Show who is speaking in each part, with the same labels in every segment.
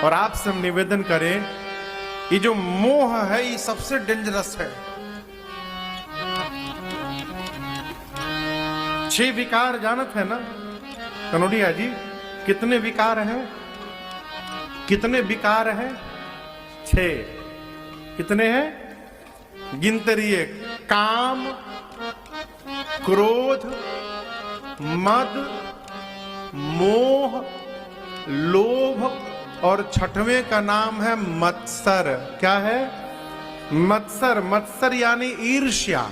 Speaker 1: और आपसे हम निवेदन करें, ये जो मोह है ये सबसे डेंजरस है। 6 विकार जानत है ना कनोडिया जी? कितने विकार हैं? कितने विकार हैं? 6। कितने हैं? गिनते रहिए। काम, क्रोध, मद, मोह, लोभ और 6वें का नाम है मत्सर। क्या है? मत्सर। मत्सर यानी ईर्ष्या।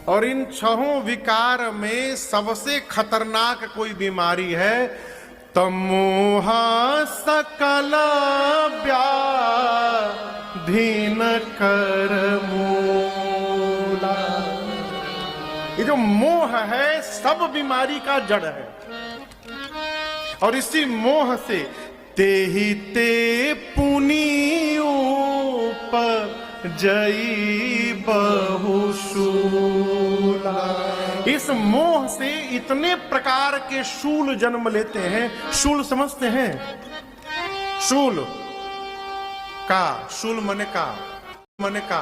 Speaker 1: और इन 6 विकार में सबसे खतरनाक कोई बीमारी है तमोह सकल व्याधीन कर मूला। ये जो मोह है सब बीमारी का जड़ है। और इसी मोह से तेहि ते पुनि उपजई बहुशूला। इस मोह से इतने प्रकार के शूल जन्म लेते हैं। शूल समझते हैं? शूल का, शूल मने का, मने का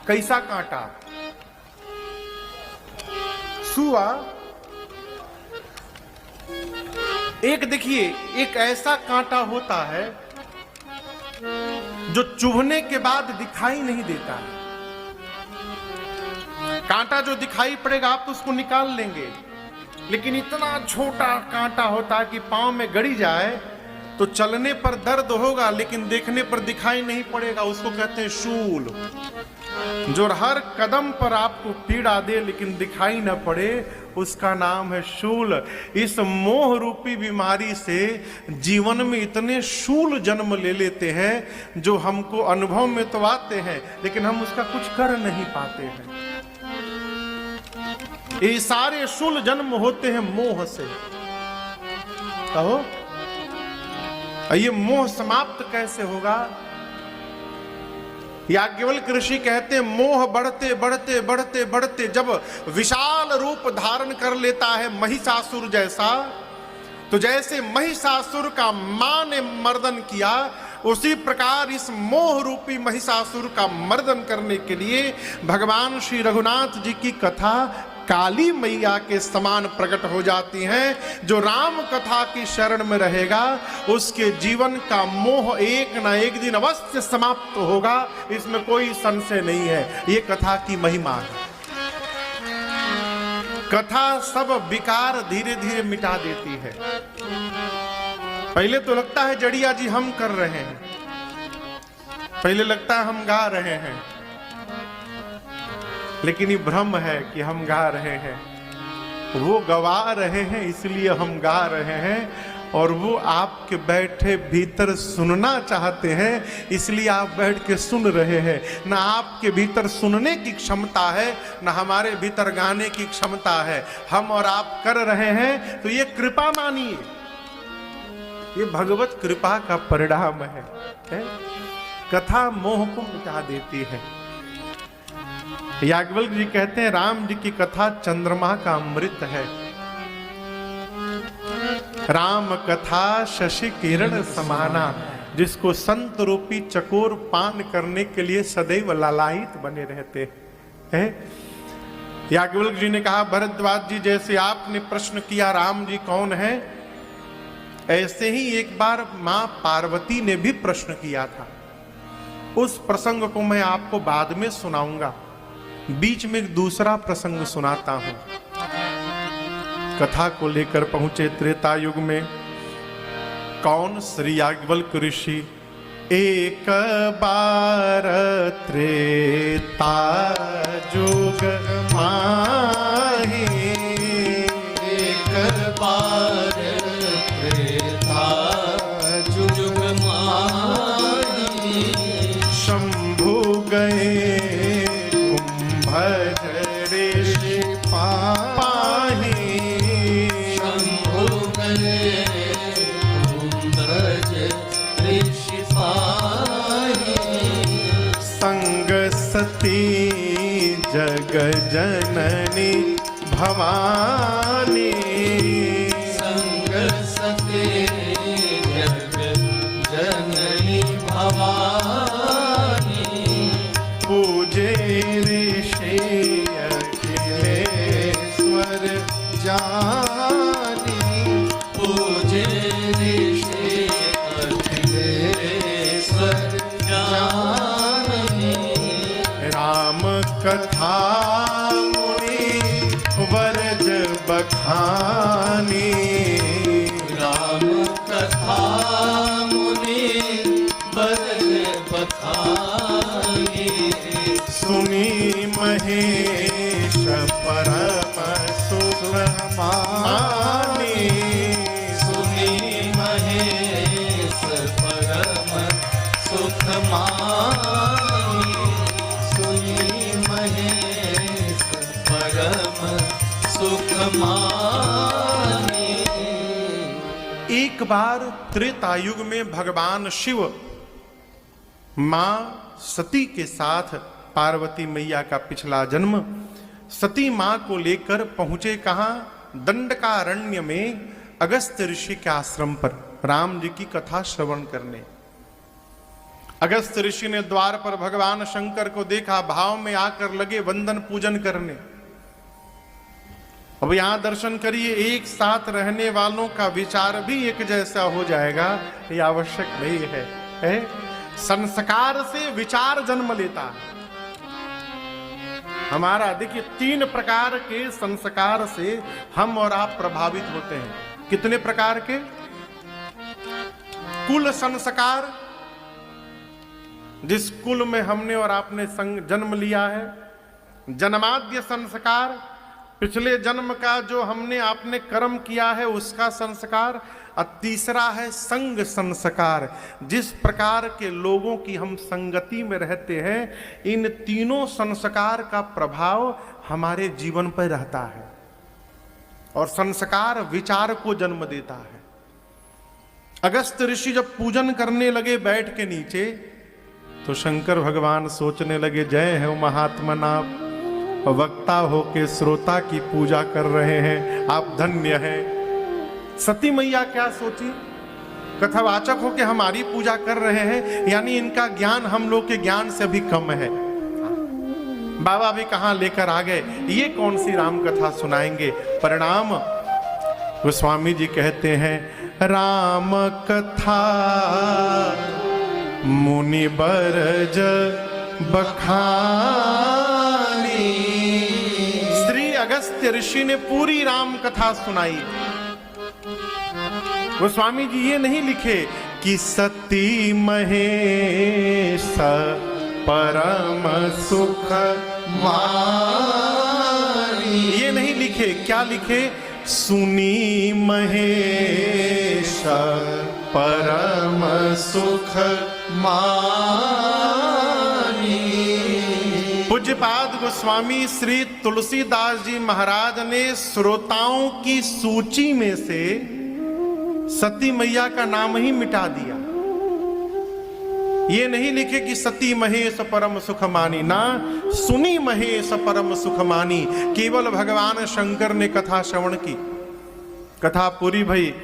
Speaker 1: कैसा कांटा? सुआ। एक देखिए, एक ऐसा कांटा होता है जो चुभने के बाद दिखाई नहीं देता है। कांटा जो दिखाई पड़ेगा आप तो उसको निकाल लेंगे, लेकिन इतना छोटा कांटा होता है कि पांव में गड़ी जाए तो चलने पर दर्द होगा लेकिन देखने पर दिखाई नहीं पड़ेगा। उसको कहते हैं शूल। जो हर कदम पर आपको पीड़ा दे लेकिन दिखाई न पड़े, उसका नाम है शूल। इस मोह रूपी बीमारी से जीवन में इतने शूल जन्म ले लेते हैं जो हमको अनुभव में तो आते हैं लेकिन हम उसका कुछ कर नहीं पाते हैं। ये सारे शूल जन्म होते हैं मोह से। कहो, ये मोह समाप्त कैसे होगा? याज्ञवल्क्य ऋषि कहते हैं मोह बढ़ते बढ़ते बढ़ते बढ़ते जब विशाल रूप धारण कर लेता है महिषासुर जैसा, तो जैसे महिषासुर का मां ने मर्दन किया उसी प्रकार इस मोह रूपी महिषासुर का मर्दन करने के लिए भगवान श्री रघुनाथ जी की कथा काली मैया के समान प्रकट हो जाती हैं। जो राम कथा की शरण में रहेगा उसके जीवन का मोह एक ना एक दिन अवश्य समाप्त होगा, इसमें कोई संशय नहीं है। ये कथा की महिमा है। कथा सब विकार धीरे धीरे मिटा देती है। पहले तो लगता है जड़िया जी हम कर रहे हैं, पहले लगता है हम गा रहे हैं, लेकिन ये भ्रम है कि हम गा रहे हैं। वो गवा रहे हैं इसलिए हम गा रहे हैं, और वो आपके बैठे भीतर सुनना चाहते हैं इसलिए आप बैठ के सुन रहे हैं। ना आपके भीतर सुनने की क्षमता है ना हमारे भीतर गाने की क्षमता है। हम और आप कर रहे हैं तो ये कृपा मानिए, ये भगवत कृपा का परिणाम है। कथा मोह को मिटा देती है। याज्ञवल्क्य जी कहते हैं राम जी की कथा चंद्रमा का अमृत है। राम कथा शशि किरण समाना, जिसको संत रूपी चकोर पान करने के लिए सदैव लालायित बने रहते हैं। याज्ञवल्क्य जी ने कहा भरद्वाज जी जैसे आपने प्रश्न किया राम जी कौन है, ऐसे ही एक बार मां पार्वती ने भी प्रश्न किया था। उस प्रसंग को मैं आपको बाद में सुनाऊंगा। बीच में एक दूसरा प्रसंग सुनाता हूं। कथा को लेकर पहुंचे त्रेता युग में। कौन? श्री याज्ञवल्क्य ऋषि। एक बार त्रेता युग माही, एक बार त्रेता युग माही, शंभु गए ऋषि पाही, शंभु गए ऋषि पाही, संग सती जग जननी भवानी, संग कथा मुनि वरज बखानी,
Speaker 2: राम कथा मुनि वरज बखानी,
Speaker 1: सुनी महेश परम सुख मानी,
Speaker 2: सुनी महेश परम सुख मानी, सुनी महेश परम सुख मानी।
Speaker 1: एक बार त्रेता युग में भगवान शिव मां सती के साथ, पार्वती मैया का पिछला जन्म, सती मां को लेकर पहुंचे कहां? दंडकारण्य में अगस्त्य ऋषि के आश्रम पर राम जी की कथा श्रवण करने। अगस्त्य ऋषि ने द्वार पर भगवान शंकर को देखा, भाव में आकर लगे वंदन पूजन करने। अब यहां दर्शन करिए, एक साथ रहने वालों का विचार भी एक जैसा हो जाएगा, ये आवश्यक नहीं है? संस्कार से विचार जन्म लेता है। हमारा देखिए 3 प्रकार के संस्कार से हम और आप प्रभावित होते हैं। कितने प्रकार के? कुल संस्कार, जिस कुल में हमने और आपने जन्म लिया है। जन्माद्य संस्कार, पिछले जन्म का जो हमने आपने कर्म किया है उसका संस्कार। और तीसरा है संग संस्कार, जिस प्रकार के लोगों की हम संगति में रहते हैं, इन तीनों संस्कार का प्रभाव हमारे जीवन पर रहता है। और संस्कार विचार को जन्म देता है। अगस्त्य ऋषि जब पूजन करने लगे बैठ के नीचे, तो शंकर भगवान सोचने लगे, जय है महात्मा, आप वक्ता हो के श्रोता की पूजा कर रहे हैं, आप धन्य हैं। सती मैया क्या सोची? कथावाचक हो के हमारी पूजा कर रहे हैं, यानी इनका ज्ञान हम लोग के ज्ञान से भी कम है। बाबा भी कहां लेकर आ गए, ये कौन सी राम कथा सुनाएंगे? परिणाम गोस्वामी जी कहते हैं, राम कथा मुनि बरज बखानी। श्री अगस्त्य ऋषि ने पूरी राम कथा सुनाई। गोस्वामी जी ये नहीं लिखे कि सती महेश परम सुख मानी, ये नहीं लिखे। क्या लिखे? सुनी महेश परम सुख मानी। पूज्यपाद गोस्वामी श्री तुलसीदास जी महाराज ने श्रोताओं की सूची में से सती मैया का नाम ही मिटा दिया। ये नहीं लिखे कि सती महेश परम सुख मानी, ना सुनी महेश परम सुख मानी। केवल भगवान शंकर ने कथा श्रवण की, कथा पूरी भई।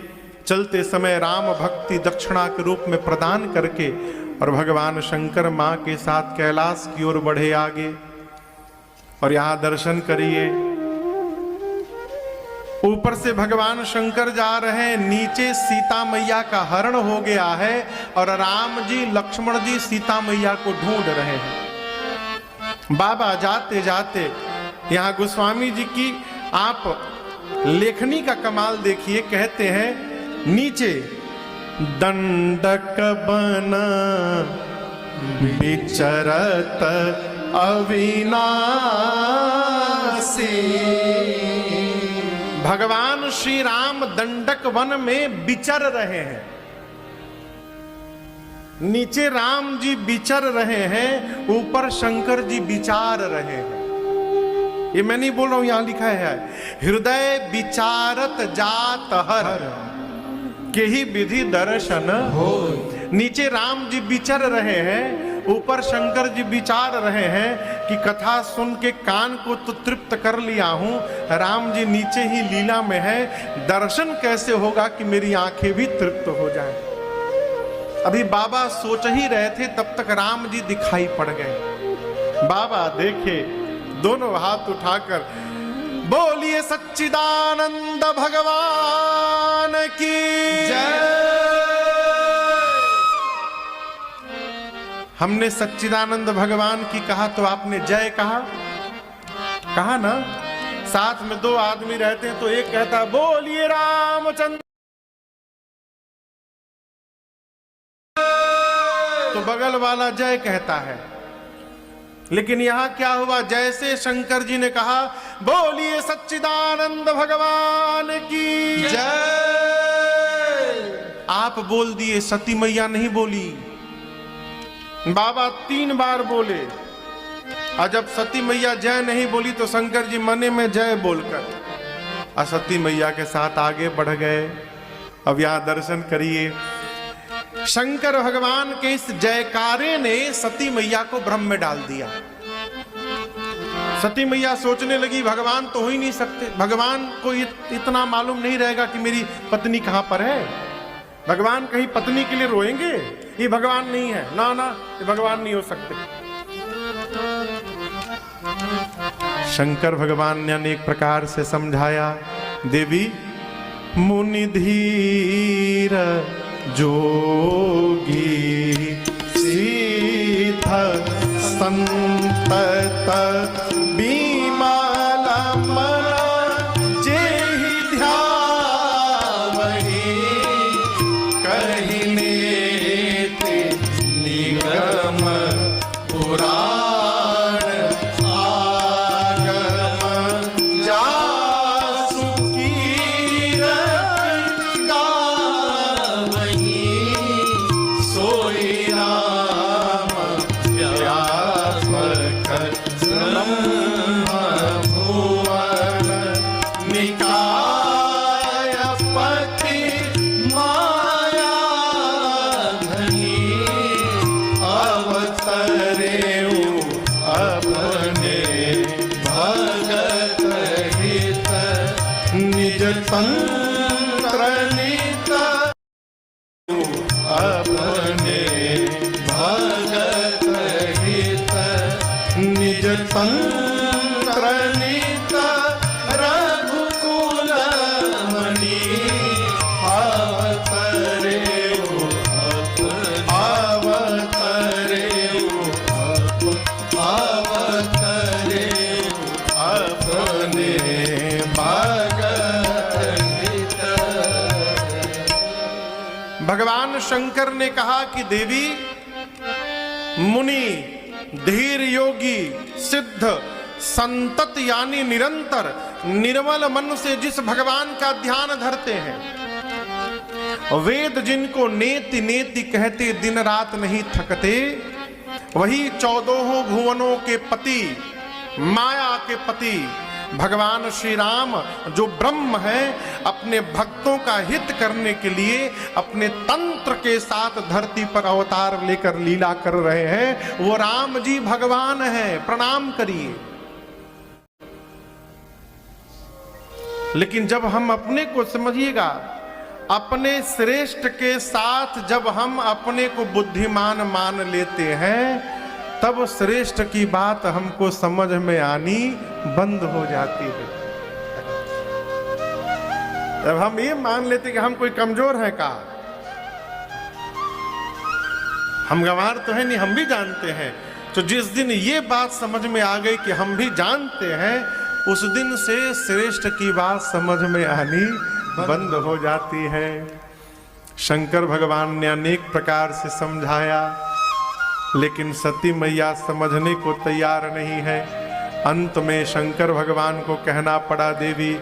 Speaker 1: चलते समय राम भक्ति दक्षिणा के रूप में प्रदान करके और भगवान शंकर मां के साथ कैलाश की ओर बढ़े आगे। और यहां दर्शन करिए, ऊपर से भगवान शंकर जा रहे हैं, नीचे सीता मैया का हरण हो गया है और राम जी लक्ष्मण जी सीता मैया को ढूंढ रहे हैं। बाबा जाते जाते यहां गोस्वामी जी की आप लेखनी का कमाल देखिए। कहते हैं नीचे दंडक बन विचरत अविनाशी। भगवान श्री राम दंडक वन में विचर रहे हैं। नीचे राम जी विचर रहे हैं, ऊपर शंकर जी विचार रहे हैं। ये मैं नहीं बोल रहा हूं, यहां लिखा है, हृदय विचारत जात हर के ही विधि दर्शन हो। नीचे राम जी विचर रहे हैं, ऊपर शंकर जी विचार रहे हैं कि कथा सुन के कान को तो तृप्त कर लिया हूं, राम जी नीचे ही लीला में है, दर्शन कैसे होगा कि मेरी आंखें भी तृप्त हो जाएं। अभी बाबा सोच ही रहे थे, तब तक राम जी दिखाई पड़ गए। बाबा देखे, दोनों हाथ उठाकर बोलिए सच्चिदानंद भगवान की जय। हमने सच्चिदानंद भगवान की कहा तो आपने जय कहा। कहा ना, साथ में दो आदमी रहते हैं तो एक कहता बोलिए रामचंद्र, तो बगल वाला जय कहता है। लेकिन यहां क्या हुआ, जैसे शंकर जी ने कहा बोलिए सच्चिदानंद भगवान की जय, आप बोल दिए, सती मैया नहीं बोली। बाबा 3 बार बोले, और जब सती मैया जय नहीं बोली तो शंकर जी मने में जय बोलकर सती मैया के साथ आगे बढ़ गए। अब यहां दर्शन करिए, शंकर भगवान के इस जयकारे ने सती मैया को भ्रम में डाल दिया। सती मैया सोचने लगी भगवान तो हो ही नहीं सकते, भगवान को इतना मालूम नहीं रहेगा कि मेरी पत्नी कहां पर है, भगवान कहीं पत्नी के लिए रोएंगे, ये भगवान नहीं है, ना ना ये भगवान नहीं हो सकते। शंकर भगवान ने अनेक प्रकार से समझाया, देवी मुनि धीर जोगी सीध संतत बीमालमन जेहि ध्यावहि कहिने ते निगम पुराण आगम जासु कीरति गावहि सोई राम व्यापक ब्रह्म भुवन निकाय पति माया धनी अवतरेउ अपने भगत हित निज तंत्र नित अपने भगत हित निज तंत्र नित रघुकुल मणि अवतरेउ अपने भगत हित। भगवान शंकर ने कहा कि देवी मुनि धीर योगी सिद्ध संतत यानी निरंतर निर्मल मन से जिस भगवान का ध्यान धरते हैं, वेद जिनको नेति नेति कहते दिन रात नहीं थकते, वही 14 भुवनों के पति माया के पति भगवान श्री राम जो ब्रह्म है, अपने भक्तों का हित करने के लिए अपने तंत्र के साथ धरती पर अवतार लेकर लीला कर रहे हैं, वो राम जी भगवान हैं, प्रणाम करिए। लेकिन जब हम अपने को समझिएगा, अपने श्रेष्ठ के साथ जब हम अपने को बुद्धिमान मान लेते हैं, तब श्रेष्ठ की बात हमको समझ में आनी बंद हो जाती है। जब हम ये मान लेते कि हम कोई कमजोर है का, हम गंवार तो है नहीं, हम भी जानते हैं, तो जिस दिन ये बात समझ में आ गई कि हम भी जानते हैं, उस दिन से श्रेष्ठ की बात समझ में आनी बंद हो जाती है। शंकर भगवान ने अनेक प्रकार से समझाया, लेकिन सती मैया समझने को तैयार नहीं है। अंत में शंकर भगवान को कहना पड़ा, देवी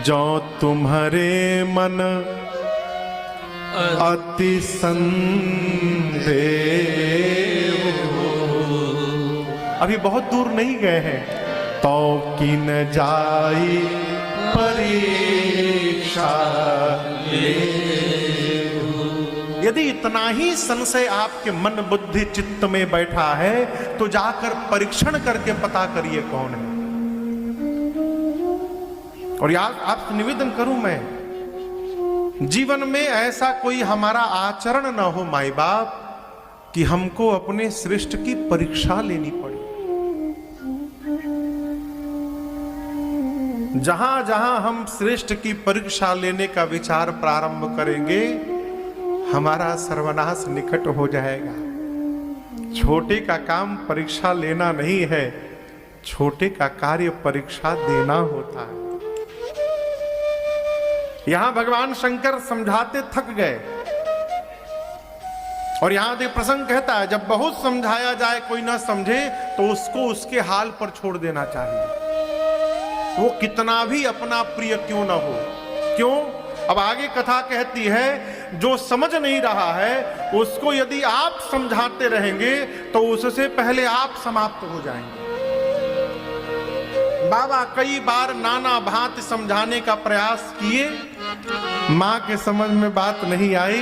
Speaker 1: जो तुम्हारे मन अति संदेह हो, अभी बहुत दूर नहीं गए हैं, तो किन जाई परीक्षा ले। यदि इतना ही संशय आपके मन बुद्धि चित्त में बैठा है, तो जाकर परीक्षण करके पता करिए कौन है। और यार आपसे निवेदन करूं मैं, जीवन में ऐसा कोई हमारा आचरण न हो माई बाप कि हमको अपने श्रेष्ठ की परीक्षा लेनी पड़े। जहां जहां हम श्रेष्ठ की परीक्षा लेने का विचार प्रारंभ करेंगे, हमारा सर्वनाश निकट हो जाएगा। छोटे का काम परीक्षा लेना नहीं है, छोटे का कार्य परीक्षा देना होता है। यहां भगवान शंकर समझाते थक गए और यहां एक प्रसंग कहता है, जब बहुत समझाया जाए कोई ना समझे तो उसको उसके हाल पर छोड़ देना चाहिए, वो कितना भी अपना प्रिय क्यों ना हो। क्यों? अब आगे कथा कहती है, जो समझ नहीं रहा है उसको यदि आप समझाते रहेंगे तो उससे पहले आप समाप्त हो जाएंगे। बाबा कई बार नाना भांति समझाने का प्रयास किए, मां के समझ में बात नहीं आई।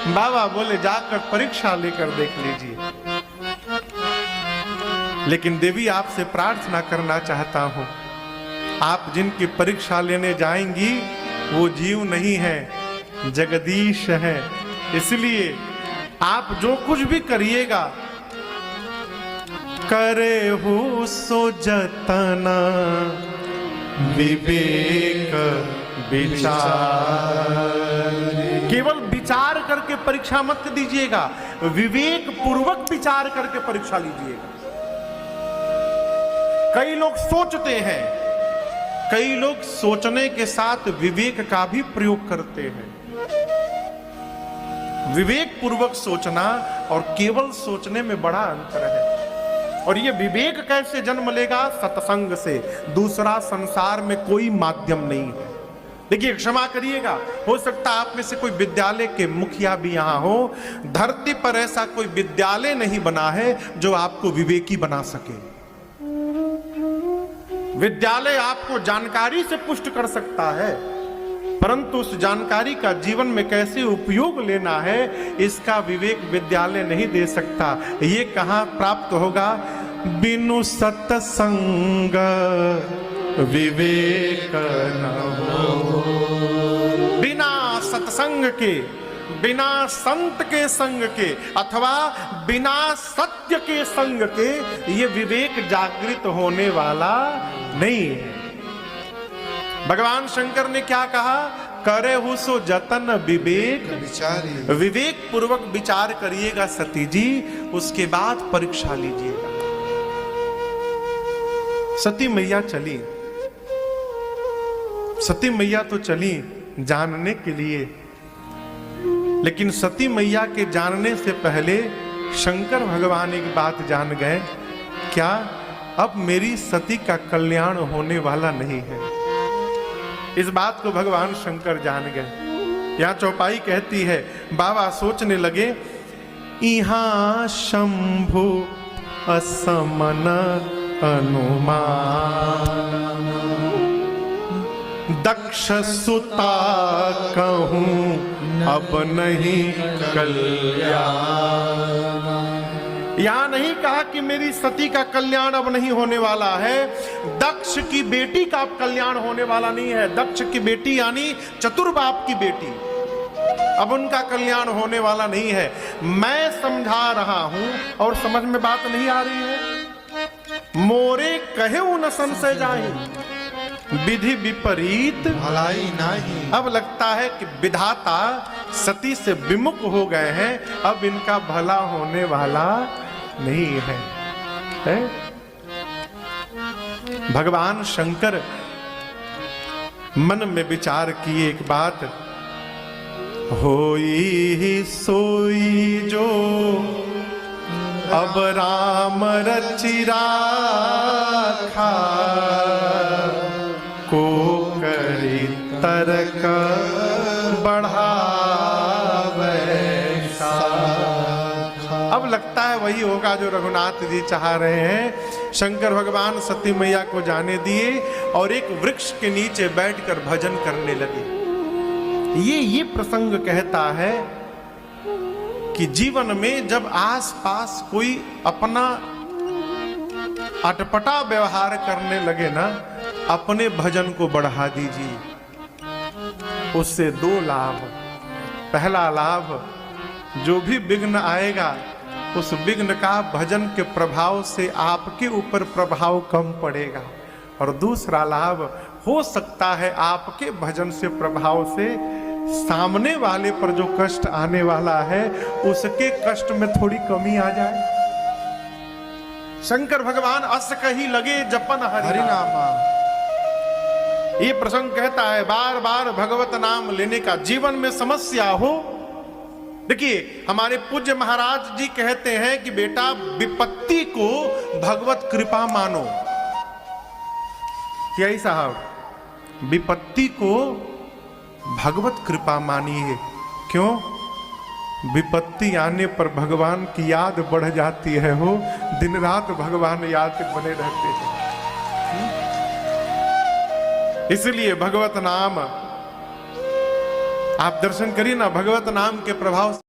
Speaker 1: बाबा बोले जाकर परीक्षा लेकर देख लीजिए। लेकिन देवी आपसे प्रार्थना करना चाहता हूं, आप जिनकी परीक्षा लेने जाएंगी वो जीव नहीं है, जगदीश है। इसलिए आप जो कुछ भी करिएगा, करे हो सो जतना विवेक विचार। केवल विचार करके परीक्षा मत दीजिएगा, विवेक पूर्वक विचार करके परीक्षा लीजिएगा। कई लोग सोचते हैं, कई लोग सोचने के साथ विवेक का भी प्रयोग करते हैं। विवेक पूर्वक सोचना और केवल सोचने में बड़ा अंतर है। और ये विवेक कैसे जन्म लेगा? सत्संग से। दूसरा संसार में कोई माध्यम नहीं है। देखिए, क्षमा करिएगा, हो सकता है आप में से कोई विद्यालय के मुखिया भी यहां हो। धरती पर ऐसा कोई विद्यालय नहीं बना है जो आपको विवेकी बना सके। विद्यालय आपको जानकारी से पुष्ट कर सकता है, परंतु उस जानकारी का जीवन में कैसे उपयोग लेना है, इसका विवेक विद्यालय नहीं दे सकता। ये कहां प्राप्त होगा? बिनु सत्संग विवेक न हो। बिना सत्संग के, बिना संत के संग के अथवा बिना सत्य के संग के ये विवेक जागृत होने वाला नहीं है। भगवान शंकर ने क्या कहा? करे हो सो जतन विवेक विचारी। विवेक पूर्वक विचार करिएगा सती जी, उसके बाद परीक्षा लीजिएगा। सती मैया चली, सती मैया तो चली जानने के लिए, लेकिन सती मैया के जानने से पहले शंकर भगवान एक बात जान गए, क्या? अब मेरी सती का कल्याण होने वाला नहीं है। इस बात को भगवान शंकर जान गए। यहां चौपाई कहती है, बाबा सोचने लगे, इहां शंभु असमन अनुमान, दक्ष सुता कहूं अब नहीं कल्याण। यहां नहीं कहा कि मेरी सती का कल्याण अब नहीं होने वाला है, दक्ष की बेटी का कल्याण होने वाला नहीं है। दक्ष की बेटी यानी चतुर्बाप की बेटी, अब उनका कल्याण होने वाला नहीं है। मैं समझा रहा हूं और समझ में बात नहीं आ रही है। मोरे कहे न संशय जाहि, विधि विपरीत भलाई नहीं। अब लगता है कि विधाता सती से विमुख हो गए हैं, अब इनका भला होने वाला नहीं है, है? भगवान शंकर मन में विचार किए एक बात, होई सोई जो अब राम रचि राखा, को करी तरक बढ़ावे शाखा। अब लगता है वही होगा जो रघुनाथ जी चाह रहे हैं। शंकर भगवान सती मैया को जाने दिए और एक वृक्ष के नीचे बैठकर भजन करने लगे। ये प्रसंग कहता है कि जीवन में जब आसपास कोई अपना अटपटा व्यवहार करने लगे ना, अपने भजन को बढ़ा दीजिए। उससे दो लाभ। पहला लाभ, जो भी विघ्न आएगा उस विघ्न का भजन के प्रभाव से आपके ऊपर प्रभाव कम पड़ेगा। और दूसरा लाभ, हो सकता है आपके भजन से प्रभाव से सामने वाले पर जो कष्ट आने वाला है उसके कष्ट में थोड़ी कमी आ जाए। शंकर भगवान अस कही लगे जपन हरि नाम। ये प्रसंग कहता है बार बार भगवत नाम लेने का। जीवन में समस्या हो, देखिए हमारे पूज्य महाराज जी कहते हैं कि बेटा विपत्ति को भगवत कृपा मानो। यही साहब विपत्ति को भगवत कृपा मानिए। क्यों? विपत्ति आने पर भगवान की याद बढ़ जाती है। हो दिन रात भगवान याद बने रहते हैं। इसलिए भगवत नाम आप दर्शन करिए ना, भगवत नाम के प्रभाव से